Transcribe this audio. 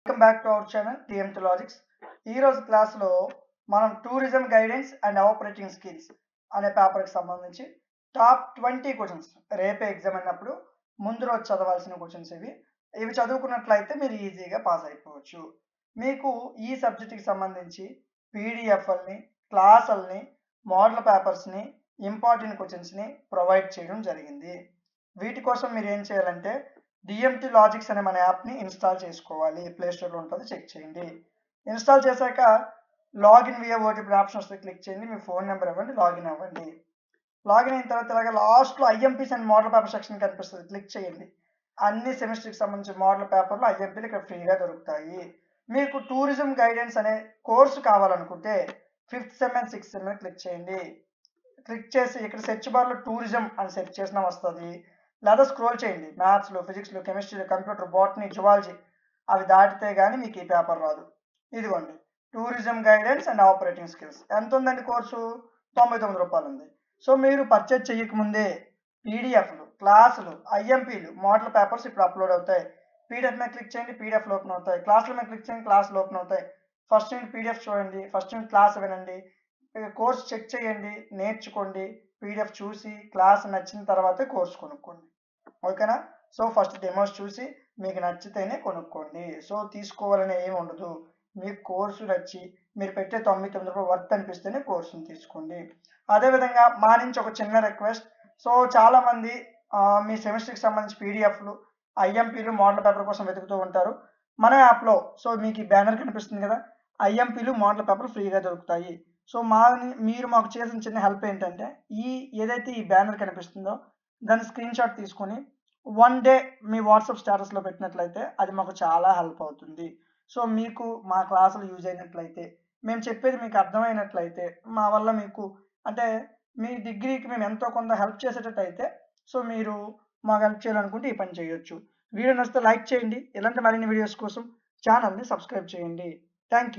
Welcome back to our channel TMT logics. ఈరోజు క్లాస్లో మనం tourism guidance and operating skills అనే పేపర్కి సంబంధించి టాప్ 20 క్వశ్చన్స్ రేపే ఎగ్జామ్ అయినప్పుడు ముందు రోజు చదవాల్సిన క్వశ్చన్స్ ఇవి చదువుకున్నట్లయితే మీరు ఈజీగా పాస్ అయిపోవచ్చు. మీకు ఈ సబ్జెక్ట్కి సంబంధించి పీడిఎఫ్ఎల్ని, క్లాసుల్ని, మోడల్ పేపర్స్ని, ఇంపార్టెంట్ క్వశ్చన్స్ని ప్రొవైడ్ చేయడం జరిగింది. వీటి కోసం మీరు ఏం చేయాలంటే డిఎంటీ లాజిక్స్ అనే మన యాప్ని ఇన్స్టాల్ చేసుకోవాలి. ప్లేస్టోర్లో ఉంటుంది, చెక్ చేయండి. ఇన్స్టాల్ చేశాక లాగిన్ వియా ఓటీపీ ఆప్షన్ వస్తే క్లిక్ చేయండి. మీ ఫోన్ నెంబర్ ఇవ్వండి, లాగిన్ అవ్వండి. లాగిన్ అయిన తర్వాత ఇలాగ లాస్ట్లో ఐఎంపీస్ అండ్ మోడల్ పేపర్ సెక్షన్ కనిపిస్తుంది, క్లిక్ చేయండి. అన్ని సెమిస్టర్కి సంబంధించిన మోడల్ పేపర్లు ఐఎంపీలు ఇక్కడ ఫ్రీగా దొరుకుతాయి. మీకు టూరిజం గైడెన్స్ అనే కోర్సు కావాలనుకుంటే 5th sem and 6th sem click చేయండి. క్లిక్ చేసి ఇక్కడ సెర్చ్ బార్లో టూరిజం అని సెర్చ్ చేసినా వస్తుంది. లేదా స్క్రోల్ చేయండి, మ్యాథ్స్లో, ఫిజిక్స్లో, కెమిస్ట్రీలో, కంప్యూటర్, బాటనీ, జువాలజీ అవి దాటితే కానీ మీకు ఈ పేపర్ రాదు. ఇదిగోండి, tourism guidance and operating skills. ఎంత ఉందండి కోర్సు? 99 రూపాయలు ఉంది. సో మీరు పర్చేజ్ చేయకముందే పీడిఎఫ్లు, క్లాసులు, ఐఎంపీలు, మోడల్ పేపర్స్ ఇప్పుడు అప్లోడ్ అవుతాయి. పీడిఎఫ్ మీద క్లిక్ చేయండి, పీడిఎఫ్లు ఓపెన్ అవుతాయి. క్లాసుల మీద క్లిక్ చేయండి, క్లాసులు ఓపెన్ అవుతాయి. ఫస్ట్ యూనిట్ పీడిఎఫ్ చూడండి, ఫస్ట్ యూనిట్ క్లాస్ వినండి, కోర్స్ చెక్ చేయండి, నేర్చుకోండి. పీడిఎఫ్ చూసి క్లాస్ నచ్చిన తర్వాతే కోర్స్ కొనుక్కోండి. ఓకేనా? సో ఫస్ట్ డెమోస్ చూసి మీకు నచ్చితేనే కొనుక్కోండి. సో తీసుకోవాలని ఏమి ఉండదు. మీకు కోర్సు నచ్చి మీరు పెట్టే 99 రూపాయలు వర్త్ అనిపిస్తేనే కోర్సుని తీసుకోండి. అదేవిధంగా మా నుంచి ఒక చిన్న రిక్వెస్ట్. సో చాలామంది మీ సెమిస్టర్కి సంబంధించి పీడిఎఫ్లు, ఐఎంపీలు, మోడల్ పేపర్ కోసం వెతుకుతూ ఉంటారు. మన యాప్లో సో మీకు ఈ బ్యానర్ కనిపిస్తుంది కదా, ఐఎంపీలు, మోడల్ పేపర్ ఫ్రీగా దొరుకుతాయి. సో మీరు మాకు చేసిన చిన్న హెల్ప్ ఏంటంటే ఏదైతే ఈ బ్యానర్ కనిపిస్తుందో దాని స్క్రీన్ షాట్ తీసుకొని 1 డే మీ వాట్సాప్ స్టేటస్లో పెట్టినట్లయితే అది మాకు చాలా హెల్ప్ అవుతుంది. సో మీకు మా క్లాసులు యూజ్ అయినట్లయితే, మేము చెప్పేది మీకు అర్థమైనట్లయితే, మా వల్ల మీకు అంటే మీ డిగ్రీకి మేము ఎంతో కొంత హెల్ప్ చేసేటట్టు అయితే సో మీరు మాకు హెల్ప్ చేయాలనుకుంటే ఈ పని చేయొచ్చు. వీడియో నచ్చితే లైక్ చేయండి. ఇలాంటి మరిన్ని వీడియోస్ కోసం ఛానల్ని సబ్స్క్రైబ్ చేయండి. Thank you.